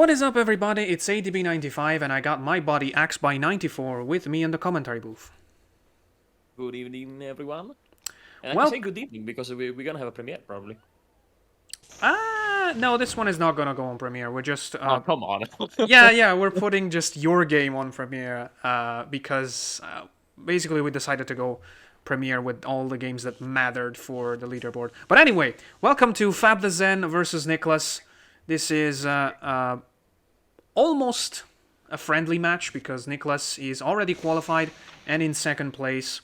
What is up, everybody? It's ADB95, and I got my buddy Axe by 94 with me in the commentary booth. Good evening, everyone. And I Well, can say good evening because we're gonna have a premiere probably. no, this one is not gonna go on Premiere. We're just, Oh, come on. yeah, we're putting just your game on Premiere, because basically we decided to go Premiere with all the games that mattered for the leaderboard. But anyway, welcome to FabTheZen versus Niclas. This is almost a friendly match because Niclas is already qualified and in second place,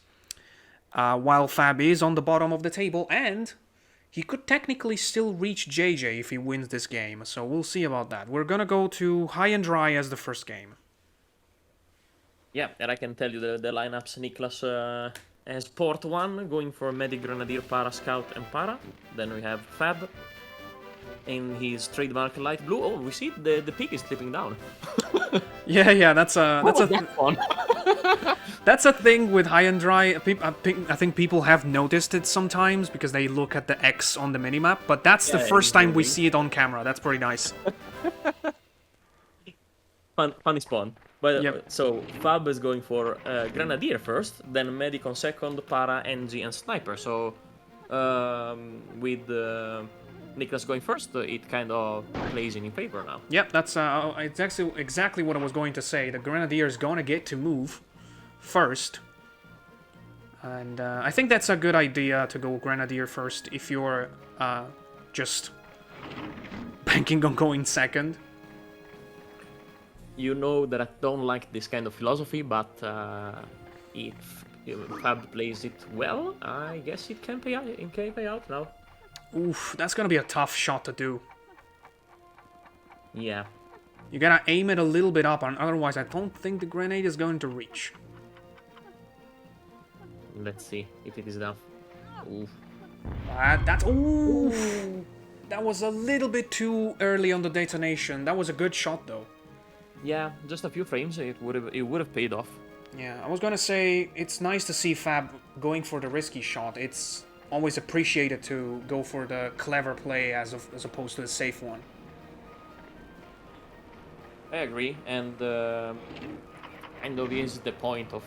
while Fab is on the bottom of the table, and he could technically still reach JJ if he wins this game, so we'll see about that. We're gonna go to High and Dry as the first game. Yeah, and I can tell you the lineups. Niclas has Port 1, going for Medic, Grenadier, Para, Scout, and Para. Then we have Fab in his trademark light blue. Oh, we see the pig is slipping down. Yeah, that's a one. that's a thing with High and Dry. I think people have noticed it sometimes because they look at the X on the minimap, but that's the first time we see it on camera. That's pretty nice. Funny spawn. But Yep. So Fab is going for Grenadier first, then Medic on second, Para, NG, and Sniper. So with Niclas going first, it kind of plays in favor now. Yep, that's exactly what I was going to say. The Grenadier is gonna get to move first, and I think that's a good idea to go Grenadier first if you're just banking on going second. You know that I don't like this kind of philosophy, but if Fab plays it well, I guess it can pay out now. Oof, that's gonna be a tough shot to do. Yeah. You gotta aim it a little bit up, and otherwise I don't think the grenade is going to reach. Let's see if it is enough. Oof. Ooh, that was a little bit too early on the detonation. That was a good shot though. Yeah, just a few frames, it would have paid off. Yeah, I was gonna say it's nice to see Fab going for the risky shot. It's always appreciated to go for the clever play as opposed to the safe one. I agree, and kind of is the point of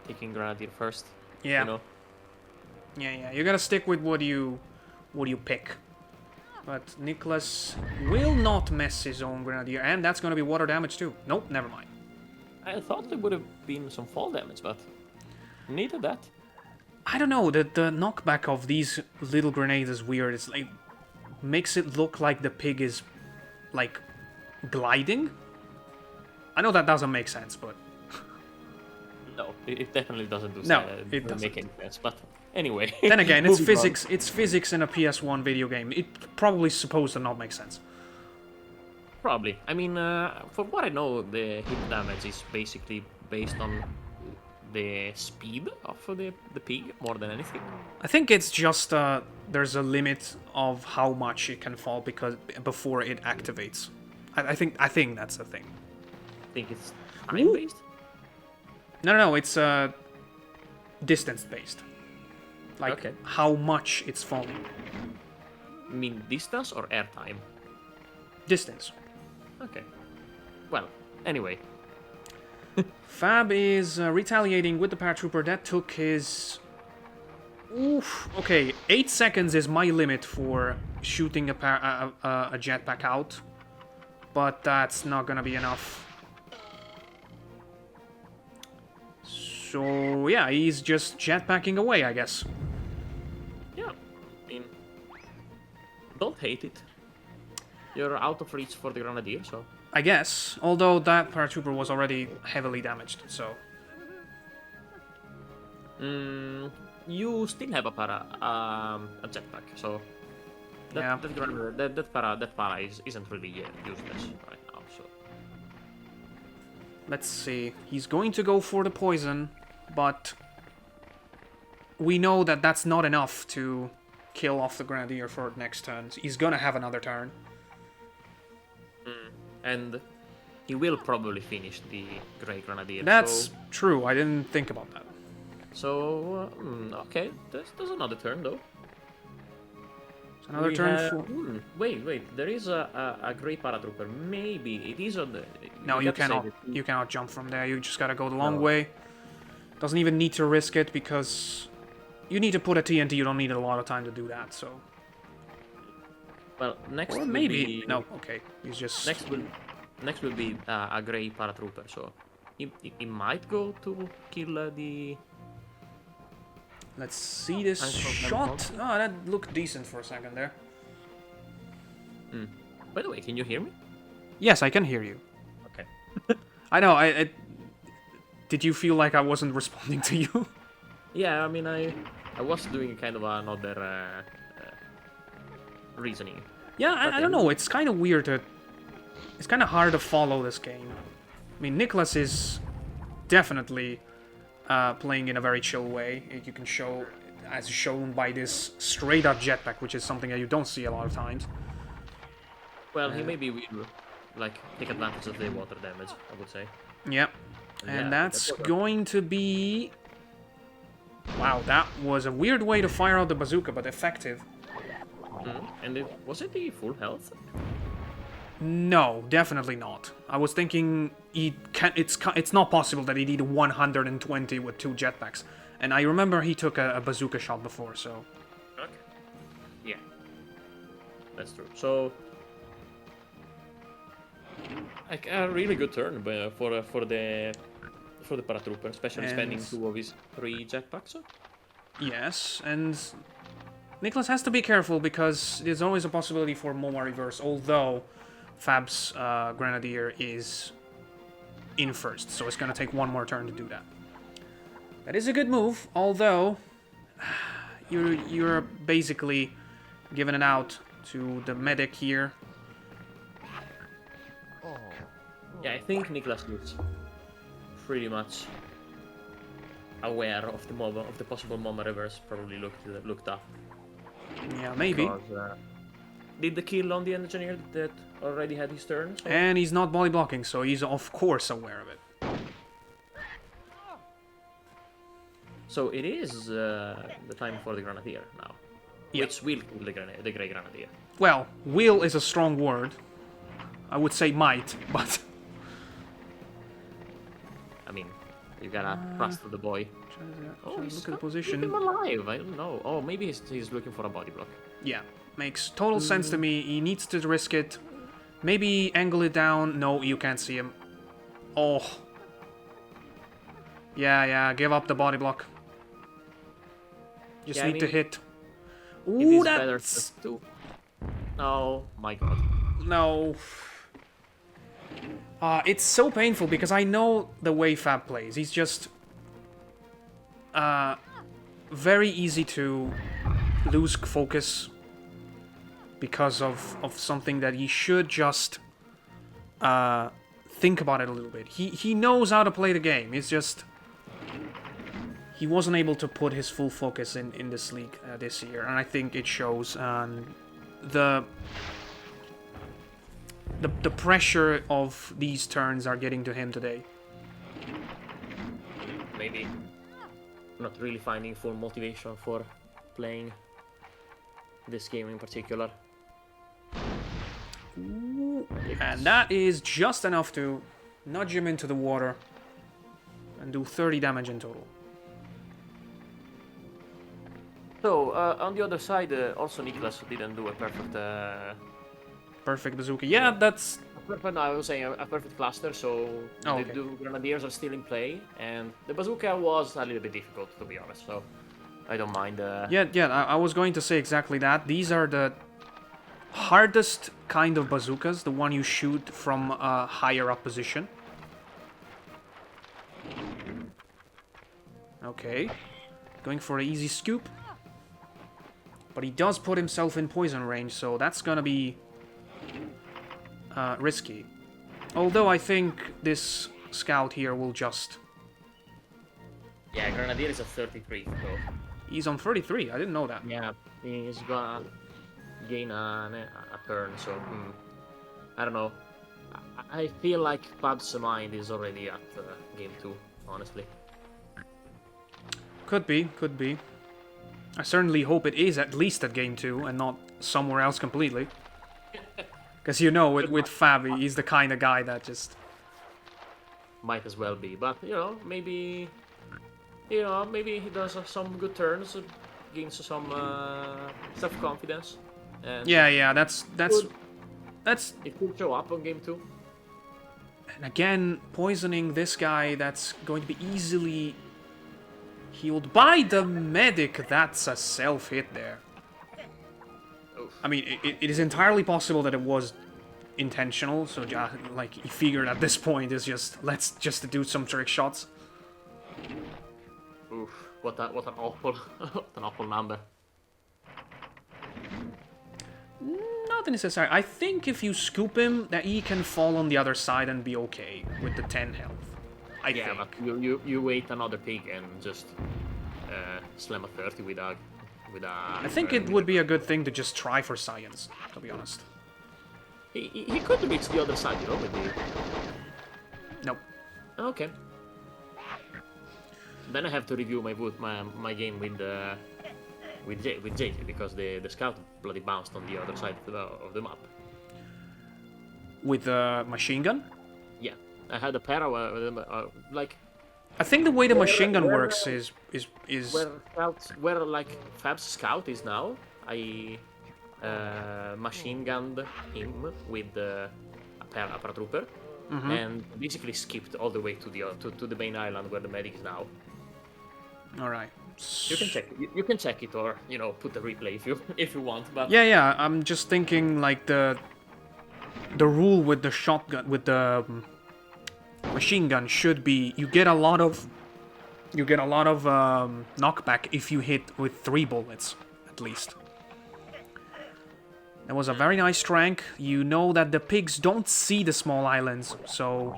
taking Grenadier first. Yeah. You know? Yeah. You gotta stick with what you pick. But Niclas will not mess his own Grenadier, and that's gonna be water damage too. Nope, never mind. I thought there would have been some fall damage, but neither that. I don't know, the knockback of these little grenades is weird. It's like makes it look like the pig is like gliding. I know that doesn't make sense, but No, it definitely doesn't do it doesn't make any sense. But anyway. Then again, it's moving on. physics. It's physics in a PS1 video game. It probably supposed to not make sense. Probably. I mean, from what I know, the hit damage is basically based on the speed of the pig more than anything. I think it's just there's a limit of how much it can fall before it activates. I think that's the thing. I think it's time based. No, it's distance based. Like Okay. how much it's falling. I mean, distance or airtime? Distance. Okay. Well, anyway. Fab is retaliating with the paratrooper. That took his... Oof. Okay, 8 seconds is my limit for shooting a jetpack out. But that's not gonna be enough. So, yeah, he's just jetpacking away, I guess. Yeah. I mean, don't hate it. You're out of reach for the Grenadier, so... I guess, although that paratrooper was already heavily damaged, so... You still have a jetpack, so... Yeah. That para isn't really useless right now, so... Let's see. He's going to go for the poison, but... we know that that's not enough to kill off the Grenadier for next turn. He's gonna have another turn. And he will probably finish the Grey Grenadier. That's true, I didn't think about that. So, okay, there's another turn though. Another we turn have... for... Wait. There is a grey paratrooper. Maybe it is on the... No, we you got to say cannot. that You cannot jump from there. You just gotta go the long No. way. Doesn't even need to risk it because you need to put a TNT. You don't need a lot of time to do that. So, Well, next or will maybe be... no. Okay, he's just Next will be a grey paratrooper. So he might go to kill the... Let's see this shot. Oh, that looked decent for a second there. By the way, can you hear me? Yes, I can hear you. Okay. I know. Did you feel like I wasn't responding to you? Yeah, I mean, I was doing kind of another reasoning. Yeah, I don't know. It's kind of weird to. It's kind of hard to follow this game. I mean, Niclas is definitely playing in a very chill way. You can show, as shown by this straight-up jetpack, which is something that you don't see a lot of times. Well, he maybe will like take advantage of the water damage, I would say. Yep. And Yeah, that's that's going to be... Wow, that was a weird way to fire out the bazooka, but effective. And was it the full health? No, definitely not. I was thinking it's not possible that he did 120 with 2 jetpacks. And I remember he took a bazooka shot before, so... Okay. Yeah. That's true. So... Like a really good turn for the paratrooper, especially spending 2 of his 3 jetpacks. Yes, and Niclas has to be careful because there's always a possibility for Moma reverse, although Fab's Grenadier is in first, so it's going to take 1 more turn to do that. That is a good move, although you're basically giving it out to the medic here. Yeah, I think Niclas is pretty much aware of the possible Moma reverse. Probably looked up. Yeah, maybe. Because, did the kill on the engineer that already had his turn? So... And he's not body blocking, so he's of course aware of it. So it is the time for the Grenadier now. Yep. Which will kill the Grey Grenadier. Well, will is a strong word. I would say might, but... I mean, you gotta trust the boy. Oh, he's look at the position. Keep him alive. I don't know. Oh, maybe he's looking for a body block. Yeah, makes total sense to me. He needs to risk it. Maybe angle it down. No, you can't see him. Oh. Yeah, give up the body block. Just need to hit. Ooh, that's... Oh my god. No. It's so painful because I know the way Fab plays. He's just... very easy to lose focus because of something that he should just think about it a little bit. He knows how to play the game. It's just he wasn't able to put his full focus in this league this year, and I think it shows. The pressure of these turns are getting to him today. Maybe not really finding full motivation for playing this game in particular. And that is just enough to nudge him into the water and do 30 damage in total. So, on the other side, also Niclas didn't do a perfect... Perfect bazooka. Yeah, that's... No, I was saying a perfect cluster, so the two Grenadiers are still in play, and the bazooka was a little bit difficult, to be honest, so I don't mind... Yeah, I was going to say exactly that. These are the hardest kind of bazookas, the one you shoot from a higher up position. Okay, going for an easy scoop. But he does put himself in poison range, so that's gonna be risky. Although I think this scout here will just... Yeah, Grenadier is a 33, so... He's on 33, I didn't know that. Yeah, he's gonna gain a turn, so... I don't know. I feel like Fab's mind is already at game 2, honestly. Could be, could be. I certainly hope it is at least at game 2 and not somewhere else completely. Because you know, with Fab, he's the kind of guy that just... Might as well be, but maybe he does some good turns, gains some self-confidence. And Yeah, that's it could show up on game 2. And again, poisoning this guy that's going to be easily healed by the medic. That's a self-hit there. Oof. I mean, it is entirely possible that it was intentional, so like he figured at this point is let's just do some trick shots. Oof, what an awful what an awful number. Not necessarily. I think if you scoop him, that he can fall on the other side and be okay with the 10 health. I think. But you wait another pig and just slam a 30 with a. I think it would be a good thing to just try for science, to be honest. He could reach the other side, with the... Nope. Okay. Then I have to review my game with JJ because the scout bloody bounced on the other side of the map. With the machine gun? Yeah, I had a pair like. I think the way the machine gun works is where like Fab's scout is now. I machine gunned him with a paratrooper, and basically skipped all the way to the main island where the medic is now. All right. You can check it. You can check it, or put the replay if you want. But yeah. I'm just thinking like the rule with the shotgun with the machine gun should be you get a lot of knockback if you hit with 3 bullets at least. That was a very nice trank. You know that the pigs don't see the small islands, so...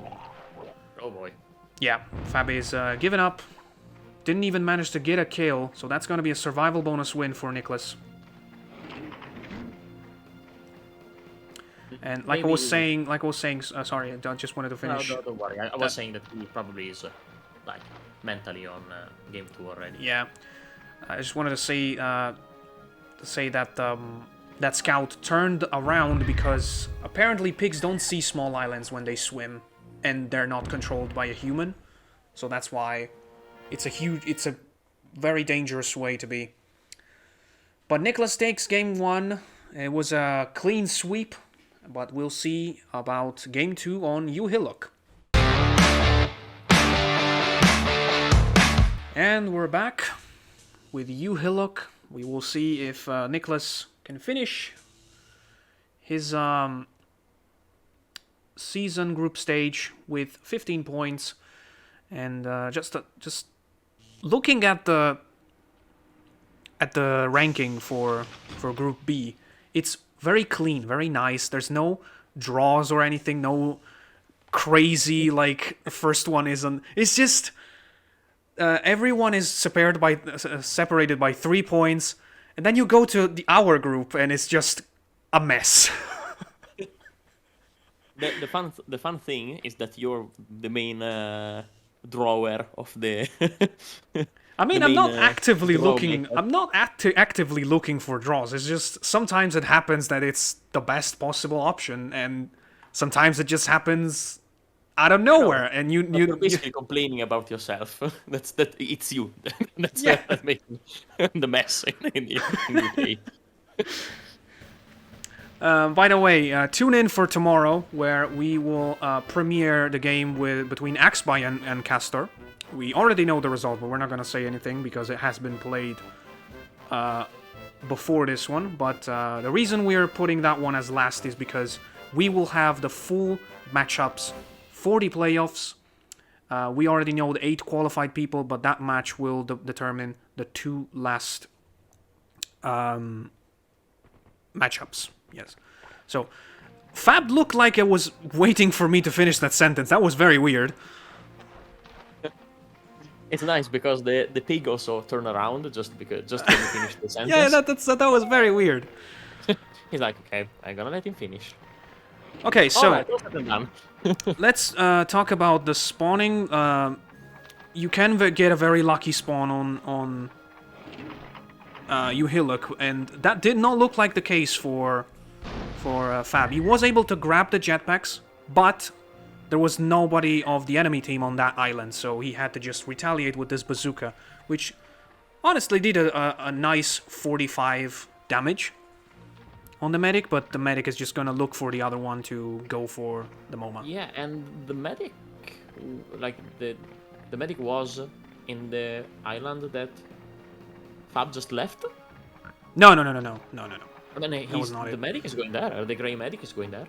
Oh boy. Yeah, Fab is giving up. Didn't even manage to get a kill, so that's going to be a survival bonus win for Niclas. And like I was saying, sorry, I just wanted to finish. No, don't worry. I was saying that he probably is like mentally on game 2 already. Yeah, I just wanted to say that that scout turned around because apparently pigs don't see small islands when they swim, and they're not controlled by a human, so that's why it's a very dangerous way to be. But Niclas takes game 1. It was a clean sweep. But we'll see about game 2 on U-Hillock. And we're back with U-Hillock. We will see if Niclas can finish his season group stage with 15 points. And just looking at the ranking for Group B, it's very clean, very nice. There's no draws or anything, no crazy, like, the first one isn't. It's just, everyone is separated by 3 points, and then you go to our group, and it's just a mess. The fun thing is that you're the main drawer of the... I mean, I'm not actively looking. I'm not actively looking for draws. It's just sometimes it happens that it's the best possible option, and sometimes it just happens out of nowhere. And you're basically complaining about yourself. It's you. That's making the mess in the day. By the way, tune in for tomorrow, where we will premiere the game between Axby and Castor. We already know the result, but we're not going to say anything because it has been played before this one. But the reason we're putting that one as last is because we will have the full matchups for the playoffs. We already know the 8 qualified people, but that match will determine the 2 last matchups. Yes. So, Fab looked like it was waiting for me to finish that sentence. That was very weird. It's nice because the pig also turned around just when you finish the sentence. Yeah, that was very weird. He's like, okay, I'm gonna let him finish. Okay, so right, let's talk about the spawning. You can get a very lucky spawn Uhiluk, and that did not look like the case for Fab. He was able to grab the jetpacks, but there was nobody of the enemy team on that island, so he had to just retaliate with this bazooka, which honestly did a nice 45 damage on the medic, but the medic is just gonna look for the other one to go for the MoMA. Yeah, and the medic, like the medic was in the island that Fab just left. No. I mean, the medic is going there. Or the gray medic is going there.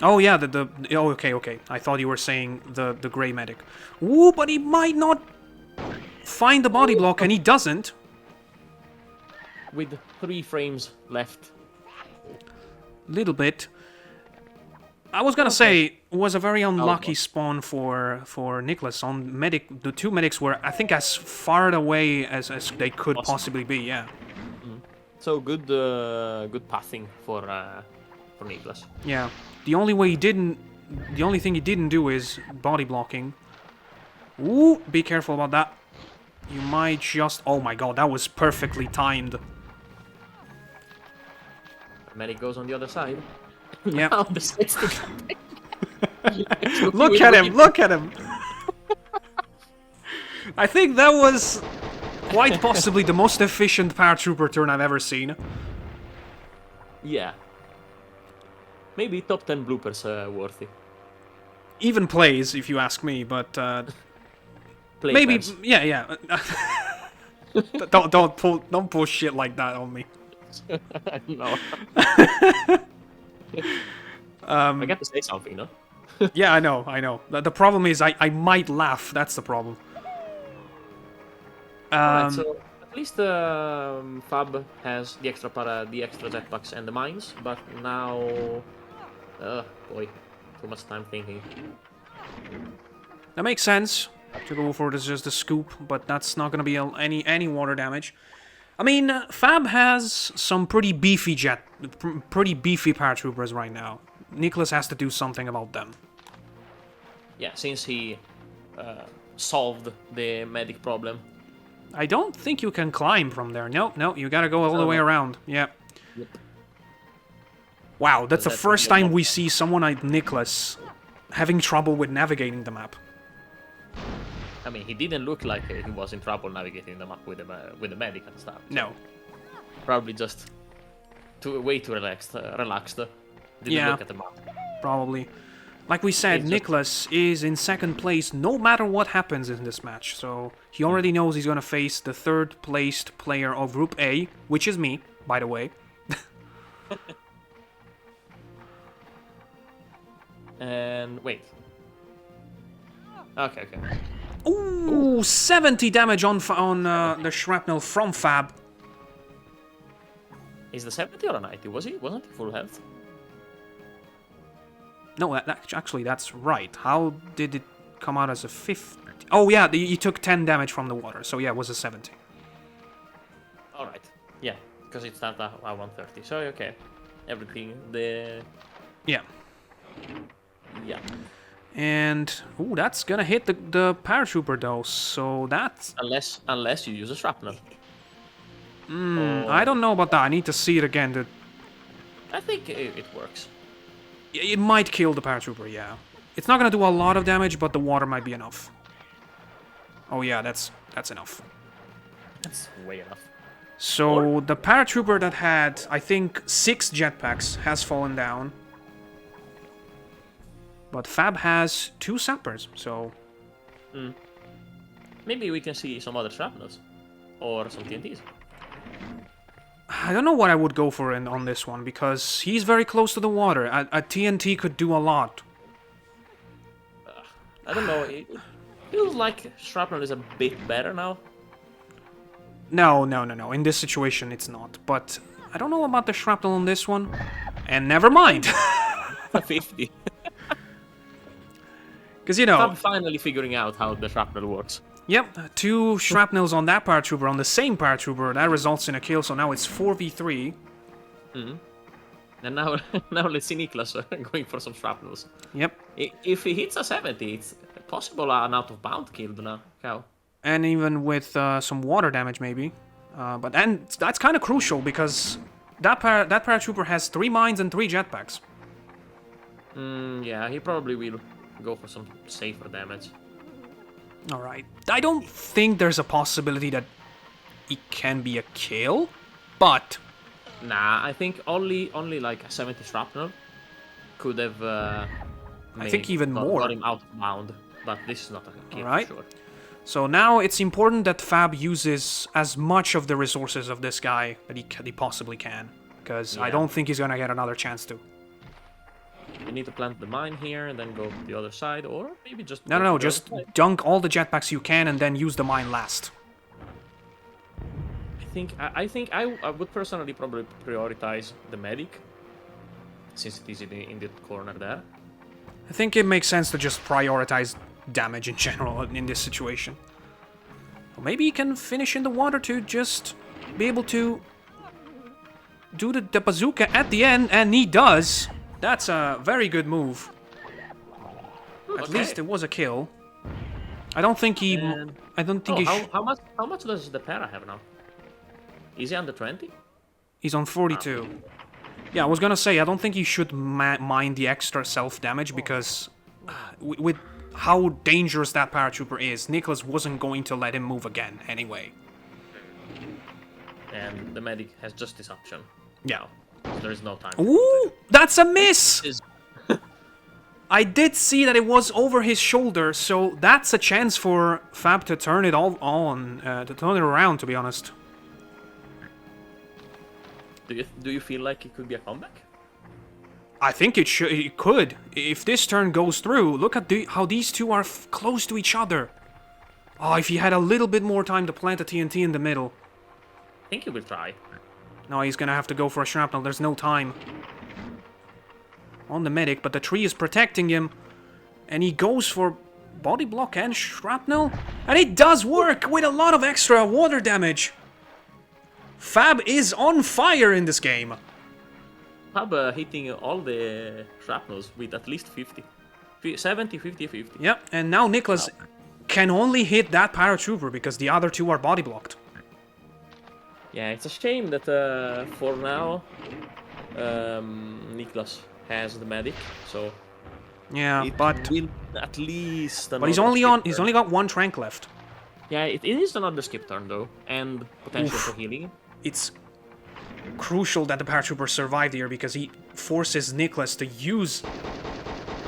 Oh yeah, oh, okay. I thought you were saying the gray medic. Ooh, but he might not find the body block, and he doesn't. With 3 frames left. Little bit. I was gonna say it was a very unlucky spawn for Niclas on medic. The 2 medics were, I think, as far away as they could possibly be. Yeah. So good pathing for Niclas. Yeah. The only thing he didn't do is body blocking. Ooh, be careful about that. You might just... Oh my god, that was perfectly timed. Medic goes on the other side. Yeah. Now the 60. Look at him! I think that was quite possibly the most efficient paratrooper turn I've ever seen. Yeah. Maybe top 10 bloopers worthy. Even plays, if you ask me, but Play maybe fans. yeah. don't pull shit like that on me. No. I got to say something, no? Yeah, I know. The problem is I might laugh. That's the problem. Alright, so at least Fab has the extra jetpacks and the mines, but now, boy, too much time thinking. That makes sense to go for just the scoop, but that's not gonna be any water damage. I mean, Fab has some pretty beefy paratroopers right now. Niclas has to do something about them. Yeah, since he solved the medic problem. I don't think you can climb from there. No, you gotta go all the way around. Yeah. Yep. Wow, that's the first time we see someone like Niclas having trouble with navigating the map. I mean, he didn't look like he was in trouble navigating the map with the medic and stuff. So No. probably just way too relaxed. Didn't look at the map. Probably. Like we said, Niclas is in second place no matter what happens in this match. So he already knows he's going to face the 3rd placed player of Group A, which is me, by the way. And wait. Okay. Ooh, 70 damage on the shrapnel from Fab. Is the 70 or a 90? Wasn't he full health? No, actually, that's right. How did it come out as a 50? Oh, yeah, he took 10 damage from the water. So, yeah, it was a 70. Alright. Yeah, because it started at 130. So, okay. Everything, Yeah. Yeah. And, ooh, that's gonna hit the paratrooper, though. So, that's... Unless you use a shrapnel. I don't know about that. I need to see it again. I think it works. It might kill the paratrooper, yeah. It's not gonna do a lot of damage, but the water might be enough. Oh yeah, that's enough. That's way enough. So the paratrooper that had, I think, 6 jetpacks has fallen down. But Fab has 2 sappers, so... Maybe we can see some other shrapnels. Or some TNTs. I don't know what I would go for on this one, because he's very close to the water. A TNT could do a lot. I don't know, it feels like shrapnel is a bit better now. No. In this situation, it's not. But I don't know about the shrapnel on this one. And never mind. 50. Because, you know... I'm finally figuring out how the shrapnel works. Yep, 2 shrapnels on that paratrooper, on the same paratrooper, that results in a kill, so now it's 4v3. And now let's see Niclas going for some shrapnels. Yep. If he hits a 70, it's possible an out of bound kill now. How? And even with some water damage, maybe. And that's kind of crucial because that paratrooper has 3 mines and 3 jetpacks. Yeah, he probably will go for some safer damage. Alright. I don't think there's a possibility that it can be a kill, but... Nah, I think only like a 70 shrapnel could have I think even more. got him outbound, but this is not a kill Alright. for sure. So now it's important that Fab uses as much of the resources of this guy that he possibly can, because I don't think he's gonna get another chance to. You need to plant the mine here and then go to the other side, or maybe just... No, just dunk all the jetpacks you can and then use the mine last. I think I would personally probably prioritize the medic, since it is in the corner there. I think it makes sense to just prioritize damage in general in this situation. Or maybe he can finish in the water to just be able to do the bazooka at the end, and he does. That's a very good move. At least it was a kill. I don't think he... How much does the para have now? Is he under 20? He's on 42. Yeah, I was gonna say, I don't think he should mind the extra self-damage, because with how dangerous that paratrooper is, Niclas wasn't going to let him move again anyway. And the medic has just this option. Yeah. There is no time. Ooh, that's a miss! I did see that it was over his shoulder, so that's a chance for Fab to turn it all on, to turn it around, to be honest. Do you feel like it could be a comeback? I think it could. If this turn goes through, look at how these two are close to each other. Oh, if he had a little bit more time to plant a TNT in the middle. I think he will try. No, he's gonna have to go for a shrapnel. There's no time. On the medic, but the tree is protecting him. And he goes for body block and shrapnel. And it does work with a lot of extra water damage. Fab is on fire in this game. Fab hitting all the shrapnels with at least 50. 70, 50, 50. Yep, and now Niclas can only hit that paratrooper because the other two are body blocked. Yeah, it's a shame that for now Niclas has the medic, so yeah, but will at least. But he's only got 1 trank left. Yeah, it is another skip turn though, and potential for healing. It's crucial that the paratrooper survived here because he forces Niclas to use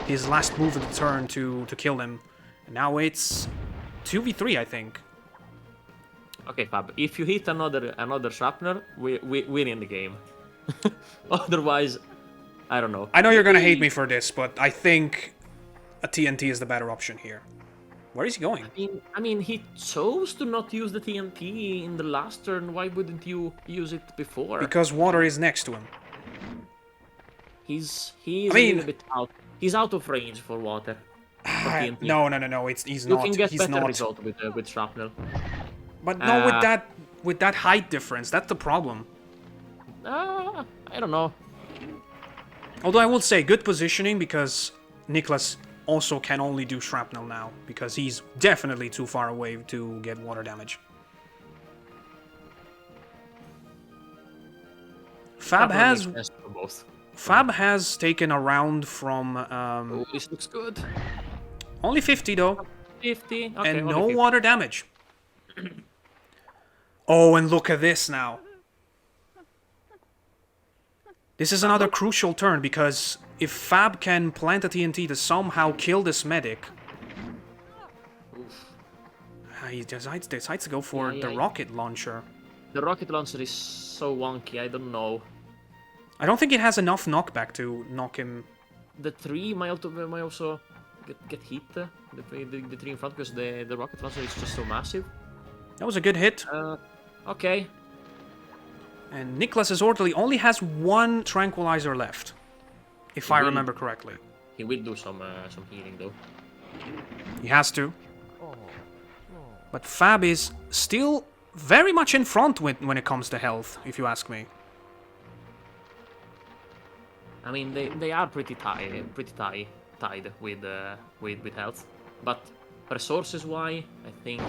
his last move of the turn to kill him. And now it's 2v3, I think. Okay, Fab. If you hit another shrapnel, we're in the game. Otherwise, I don't know. I know you're gonna hate me for this, but I think a TNT is the better option here. Where is he going? I mean, he chose to not use the TNT in the last turn. Why wouldn't you use it before? Because water is next to him. He's a little bit out. He's out of range for water. For TNT. No. He's not. You can get he's better not. result with shrapnel. But no, with that height difference, that's the problem. I don't know. Although I will say, good positioning because Niclas also can only do shrapnel now because he's definitely too far away to get water damage. Fab has taken a round from... oh, this looks good. Only 50 though. 50, okay. And no 50. water damage. Oh, and look at this now. This is another crucial turn because if Fab can plant a TNT to somehow kill this medic, he decides to go for the rocket launcher. The rocket launcher is so wonky, I don't know. I don't think it has enough knockback to knock him. The tree might also get hit, the tree in front, because the rocket launcher is just so massive. That was a good hit. Okay. And Niclas' orderly only has 1 tranquilizer left, if I remember correctly. He will do some healing though. He has to. But Fab is still very much in front when it comes to health, if you ask me. I mean, they are pretty tied with health, but resources-wise, I think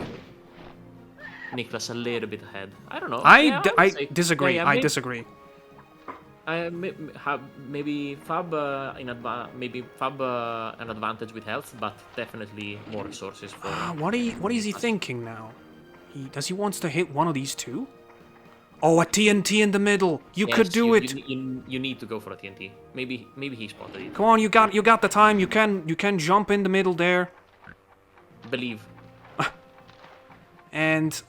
Niclas a little bit ahead. I don't know. I would say- disagree. yeah, I maybe, disagree. Maybe Fab maybe Fab an advantage with health, but definitely more resources for. What is he thinking now? Does he wants to hit one of these two? Oh, a TNT in the middle. You could Yes, do it. You need to go for a TNT. Maybe he spotted it. Come on, you got the time. You can jump in the middle there. Believe. And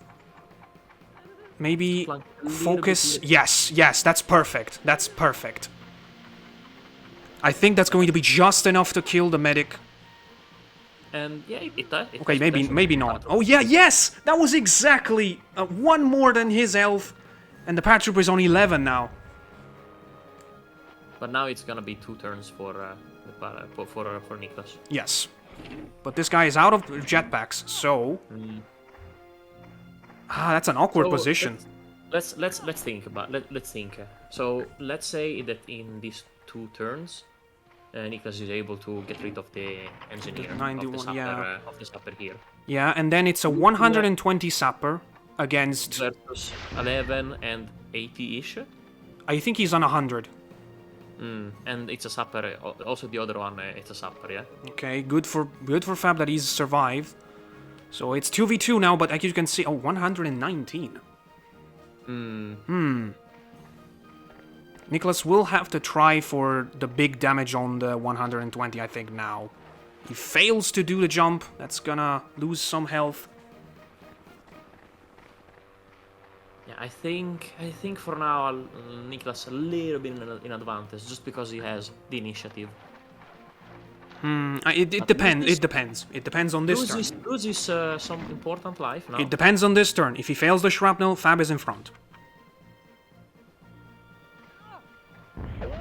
maybe Flank a little focus. bit. Yes, that's perfect. That's perfect. I think that's going to be just enough to kill the medic. And yeah, it Okay, has potential. maybe not. Oh yeah, yes! That was exactly one more than his health. And the paratrooper is on 11 now. But now it's gonna be 2 turns for for Niclas. Yes. But this guy is out of jetpacks, so... that's an awkward So, position. Let's think about let's think. So let's say that in these 2 turns, Niclas is able to get rid of the engineer, 91, yeah. of the sapper here. Yeah, and then it's a 120 sapper against... Versus 11 and 80-ish. I think he's on 100. And it's a sapper. Also, the other one, it's a sapper, yeah. Okay, good for Fab that he's survived. So it's 2v2 now, but like you can see, 119. Niclas will have to try for the big damage on the 120, I think, now. He fails to do the jump. That's gonna lose some health. Yeah, I think for now Niclas a little bit in advantage just because he has the initiative. It depends. It depends. It depends on this turn. Loses some important life now. It depends on this turn. If he fails the shrapnel, Fab is in front.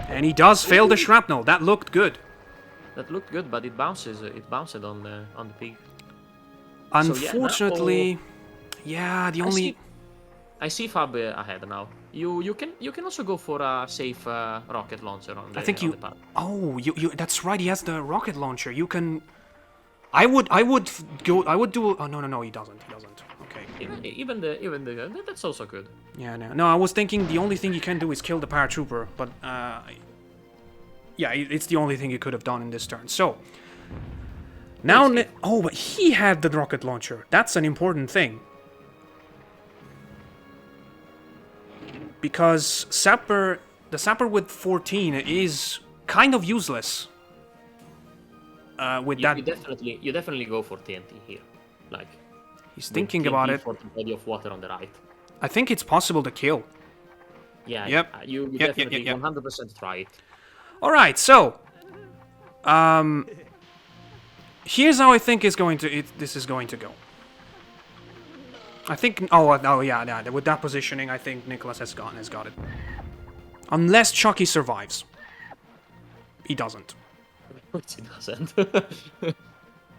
And he does fail the shrapnel. That looked good. That looked good, but it bounces. It bounced on the pig. Unfortunately, yeah, the only... I see Fab ahead now. You can also go for a safe rocket launcher on the. I think on you. the pad. Oh, you. That's right. He has the rocket launcher. You can. I would go. I would do. Oh no, he doesn't. He doesn't. Okay. Even the that's also good. Yeah, no. I was thinking the only thing you can do is kill the paratrooper, but yeah, it's the only thing you could have done in this turn. So now, oh, but he had the rocket launcher. That's an important thing. Because the Sapper with 14 is kind of useless. With that, you definitely go for TNT here, like. He's thinking about it. For the body of water on the right. I think it's possible to kill. Yeah. Yep. You Yep, definitely yep. 100% try it. All right, so here's how I think this is going to go. I think. Oh yeah. With that positioning, I think Niclas has got it. Unless Chucky survives, he doesn't. Which he doesn't.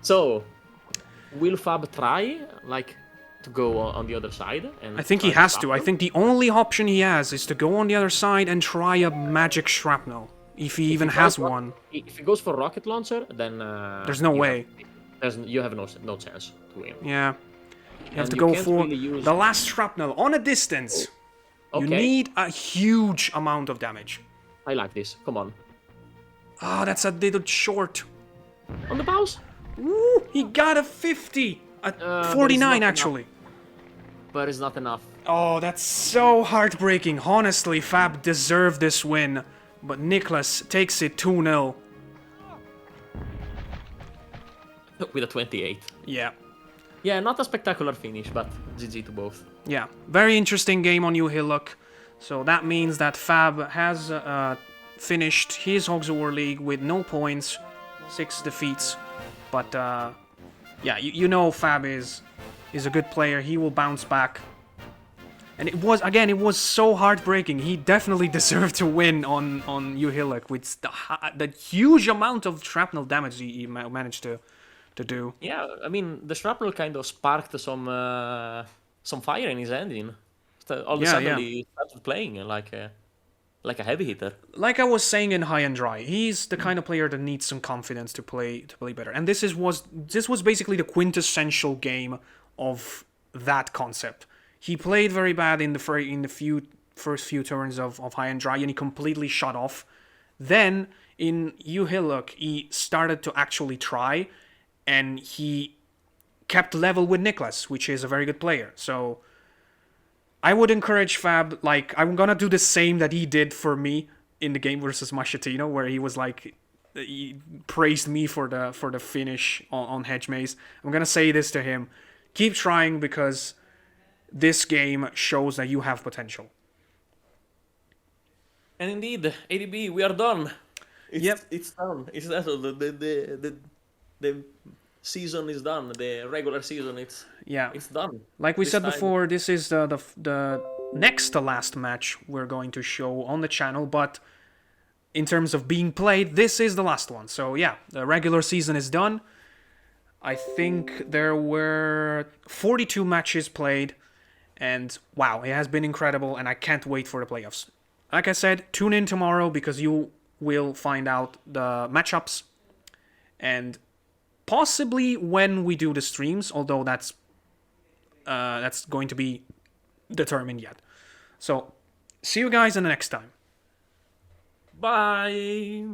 So, will Fab try to go on the other side? And I think he has to. I think the only option he has is to go on the other side and try a magic shrapnel, if he even has one. If he goes for rocket launcher, then there's no way. You have no chance to win. Yeah. You have to go for the last shrapnel on a distance. Okay. You need a huge amount of damage. I like this. Come on. Ah, that's a little short. On the bows? Woo! He got a 50! A 49, actually. But it's not enough. Oh, that's so heartbreaking. Honestly, Fab deserved this win. But Niclas takes it 2-0. With a 28. Yeah. Yeah, not a spectacular finish, but GG to both. Yeah, very interesting game on Uhiluk. So that means that Fab has finished his Hogs War League with no points, 6 defeats. But yeah, you know Fab is a good player. He will bounce back. And it was so heartbreaking. He definitely deserved to win on Uhiluk with the huge amount of shrapnel damage he managed to do. Yeah, I mean, the shrapnel kind of sparked some fire in his engine. All of a sudden, he started playing like a heavy hitter. Like I was saying in High and Dry, he's the kind of player that needs some confidence to play better. And this was basically the quintessential game of that concept. He played very bad in the first few turns of High and Dry, and he completely shut off. Then in Uhiluk, he started to actually try, and he kept level with Niclas, which is a very good player. So I would encourage Fab, like, I'm gonna do the same that he did for me in the game versus Machetino, where he was like, he praised me for the finish on Hedge Maze. I'm gonna say this to him: keep trying, because this game shows that you have potential. And indeed, ADB, we are done. Yep. It's done. It's settled. The season is done. The regular season, it's done. Like we This said time- before, this is the next to last match we're going to show on the channel, but in terms of being played, this is the last one. So yeah, the regular season is done. I think there were 42 matches played, and wow, it has been incredible, and I can't wait for the playoffs. Like I said, tune in tomorrow because you will find out the matchups, and possibly when we do the streams, although that's going to be determined yet. So, see you guys in the next time. Bye.